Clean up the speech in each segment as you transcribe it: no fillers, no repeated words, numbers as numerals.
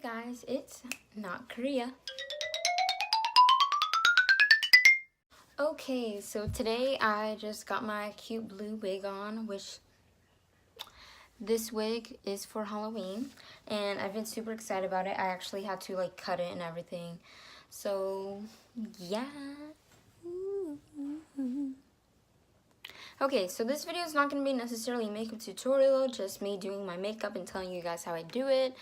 Guys, it's not Korea. Okay, so today I just got my cute blue wig on, which this wig is for Halloween, and I've been super excited about it. I actually had to like cut it and everything. So, yeah. Okay, so this video is not going to be necessarily a makeup tutorial, just me doing my makeup and telling you guys how I do it.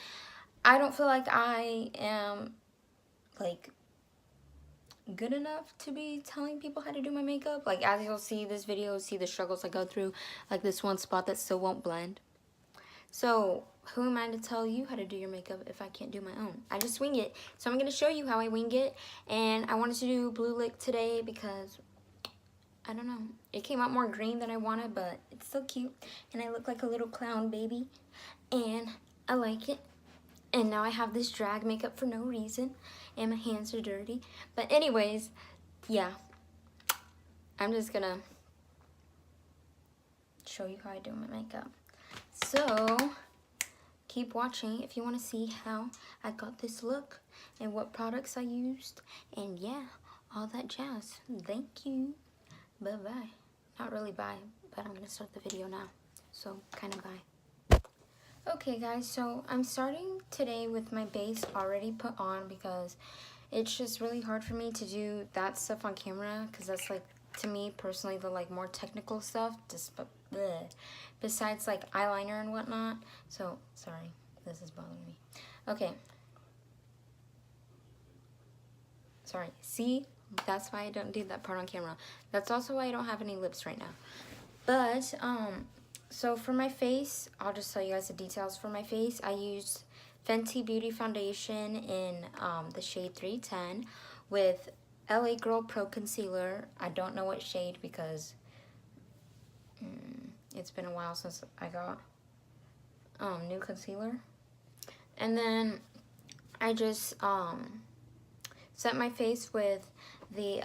I don't feel like I am like good enough to be telling people how to do my makeup. Like, as you'll see this video, see the struggles I go through, like this one spot that still won't blend. So who am I to tell you how to do your makeup if I can't do my own? I just wing it. So I'm going to show you how I wing it, and I wanted to do blue lick today because I don't know, it came out more green than I wanted, but it's still cute, and I look like a little clown baby, and I like it. And now I have this drag makeup for no reason, and my hands are dirty. But anyways, yeah, I'm just gonna show you how I do my makeup. So keep watching if you want to see how I got this look and what products I used, and yeah, all that jazz. Thank you. Bye-bye. Not really bye, but I'm gonna start the video now, so kind of bye. Okay guys, so I'm starting today with my base already put on because it's just really hard for me to do that stuff on camera, because that's like, to me personally, the like more technical stuff, just bleh, besides like eyeliner and whatnot. So sorry, this is bothering me. Okay, sorry, see, that's why I don't do that part on camera. That's also why I don't have any lips right now. But so for my face, I'll just tell you guys the details. For my face, I used Fenty Beauty Foundation in the shade 310 with LA Girl Pro Concealer. I don't know what shade because it's been a while since I got new concealer. And then I just set my face with the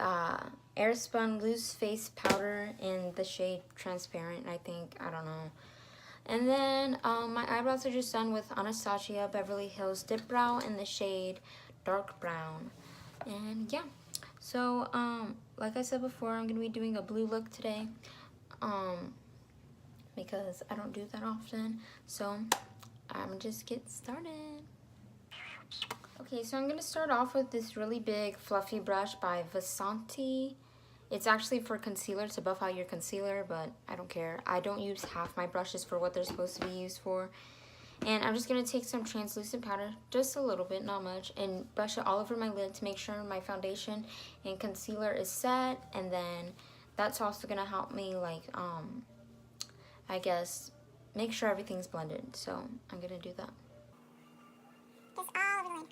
Airspun Loose Face Powder in the shade Transparent, I think. I don't know. And then my eyebrows are just done with Anastasia Beverly Hills Dip Brow in the shade Dark Brown. And yeah, so like I said before, I'm going to be doing a blue look today because I don't do that often. So I'm just get started. Okay, so I'm going to start off with this really big fluffy brush by Vasanti. It's actually for concealer to buff out your concealer, but I don't care. I don't use half my brushes for what they're supposed to be used for. And I'm just going to take some translucent powder, just a little bit, not much, and brush it all over my lid to make sure my foundation and concealer is set. And then that's also going to help me, like, I guess, make sure everything's blended. So I'm going to do that. Just all over the lid.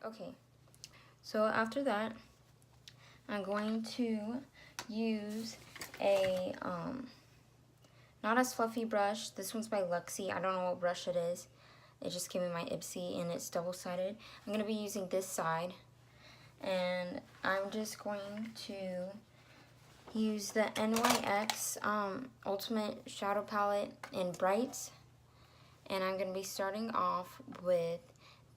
Okay, so after that, I'm going to use a, not as fluffy brush. This one's by Luxie. I don't know what brush it is. It just came in my Ipsy and it's double-sided. I'm going to be using this side. And I'm just going to use the NYX Ultimate Shadow Palette in Bright. And I'm going to be starting off with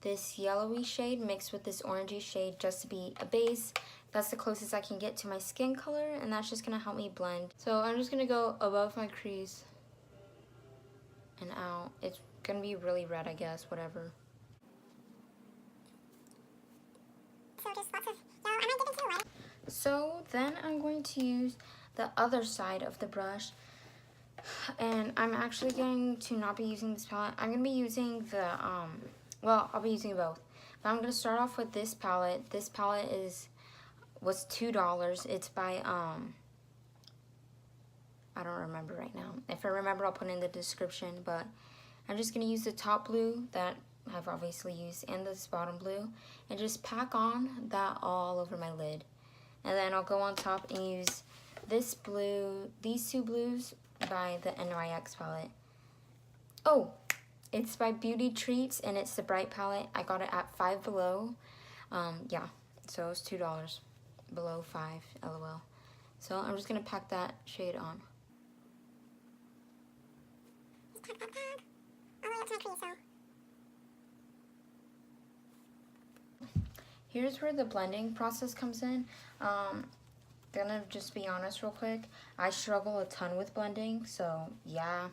this yellowy shade mixed with this orangey shade just to be a base. That's the closest I can get to my skin color, and that's just gonna help me blend. So I'm just gonna go above my crease and out. It's gonna be really red, I guess, whatever. So just lots of yellow. I might dip into the light. So then I'm going to use the other side of the brush, and I'm actually going to not be using this palette. I'm gonna be using the well, I'll be using both. But I'm going to start off with this palette. This palette was $2. It's by, I don't remember right now. If I remember, I'll put it in the description. But I'm just going to use the top blue that I've obviously used and this bottom blue. And just pack on that all over my lid. And then I'll go on top and use this blue, these two blues by the NYX palette. Oh! It's by Beauty Treats, and it's the Bright palette. I got it at Five Below. Yeah, so it's $2. Below 5, LOL. So I'm just gonna pack that shade on. Just pack that pad all the way up to my crease, so. Here's where the blending process comes in. Gonna just be honest real quick. I struggle a ton with blending, so yeah.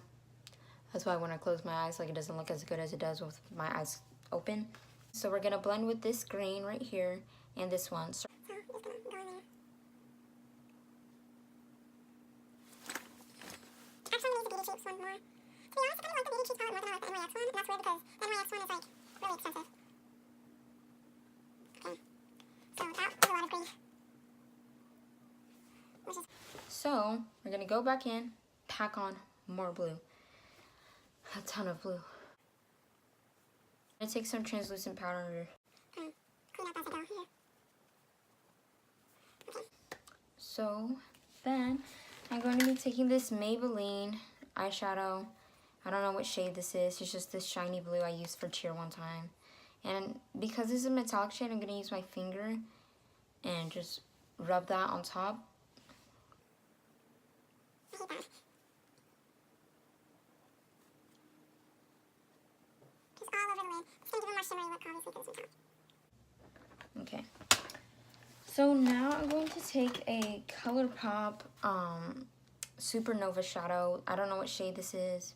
That's why when I close my eyes, like, it doesn't look as good as it does with my eyes open. So we're gonna blend with this green right here and this one. So I'm just gonna go in there. Actually, I'm gonna use the Beauty Cheeks one more. To be honest, I kind of like the Beauty Cheeks palette more than I like the NYX one, and that's weird because the NYX one is like really expensive. Okay, so that is a lot of green. So we're gonna go back in, pack on more blue. A ton of blue. I'm gonna take some translucent powder. Clean up as I go here. Okay. So then I'm going to be taking this Maybelline eyeshadow. I don't know what shade this is. It's just this shiny blue I used for cheer one time. And because this is a metallic shade, I'm gonna use my finger and just rub that on top. I hate that. Just all over the lid. It's gonna give a more shimmery look, obviously, because it's on top. Okay. So now I'm going to take a ColourPop Supernova shadow. I don't know what shade this is.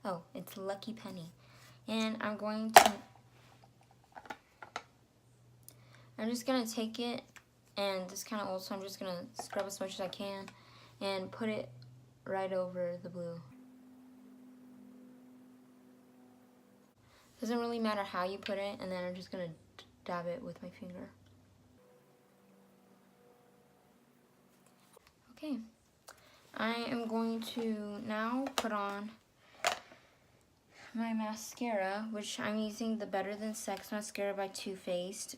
Oh, it's Lucky Penny. And I'm just gonna take it, and this kind of old, so I'm just gonna scrub as much as I can and put it right over the blue. Doesn't really matter how you put it, and then I'm just gonna dab it with my finger. Okay, I am going to now put on my mascara, which I'm using the Better Than Sex mascara by Too Faced.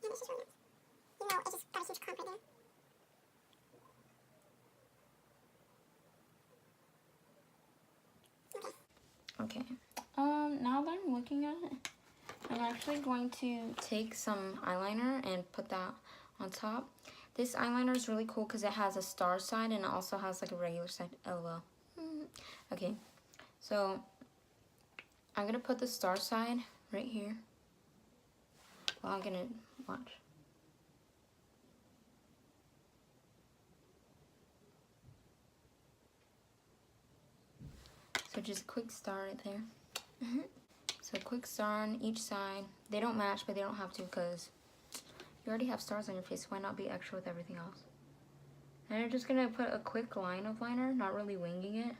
Yeah, this is really nice. You know, it just got a huge clump right there. Okay. Now that I'm looking at it, I'm actually going to take some eyeliner and put that on top. This eyeliner is really cool because it has a star side and it also has like a regular side. LOL. Okay. So I'm gonna put the star side right here. Well, I'm gonna watch. So just a quick star right there. So a quick star on each side. They don't match, but they don't have to because you already have stars on your face. Why not be extra with everything else? And I'm just gonna put a quick line of liner, not really winging it.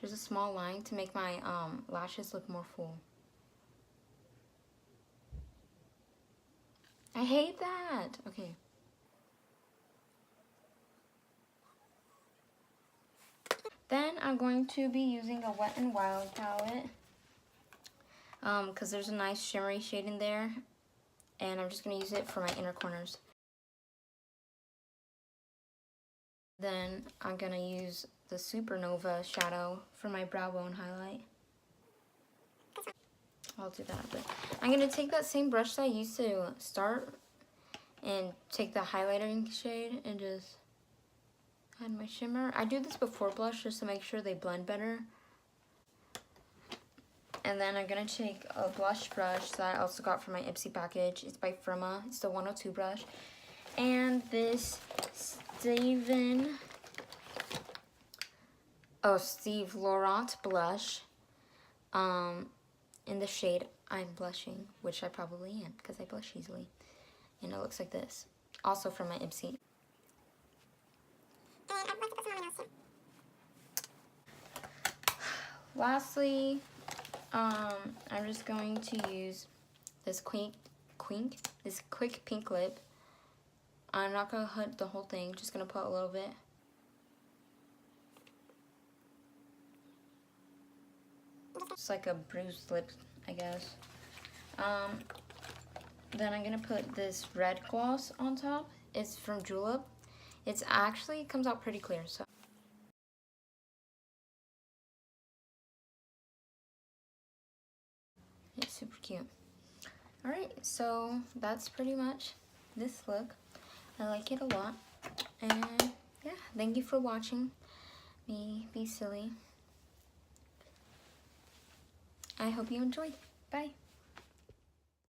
Just a small line to make my lashes look more full. I hate that. Okay. Then I'm going to be using a Wet n Wild palette because there's a nice shimmery shade in there, and I'm just going to use it for my inner corners. Then I'm going to use the Supernova shadow for my brow bone highlight. I'll do that, but I'm going to take that same brush that I used to start and take the highlighting shade and just add my shimmer. I do this before blush just to make sure they blend better. And then I'm going to take a blush brush that I also got from my Ipsy package. It's by Firma. It's the 102 brush. And this Steve Laurent blush in the shade I'm Blushing, which I probably am because I blush easily. And it looks like this. Also from my Ipsy. Lastly, I'm just going to use this quick pink lip. I'm not going to hit the whole thing, just going to put a little bit. It's like a bruised lip, I guess. Then I'm going to put this red gloss on top. It's from Julep. It's actually comes out pretty clear, so. It's super cute. Alright, so that's pretty much this look. I like it a lot. And yeah, thank you for watching me be silly. I hope you enjoyed. Bye.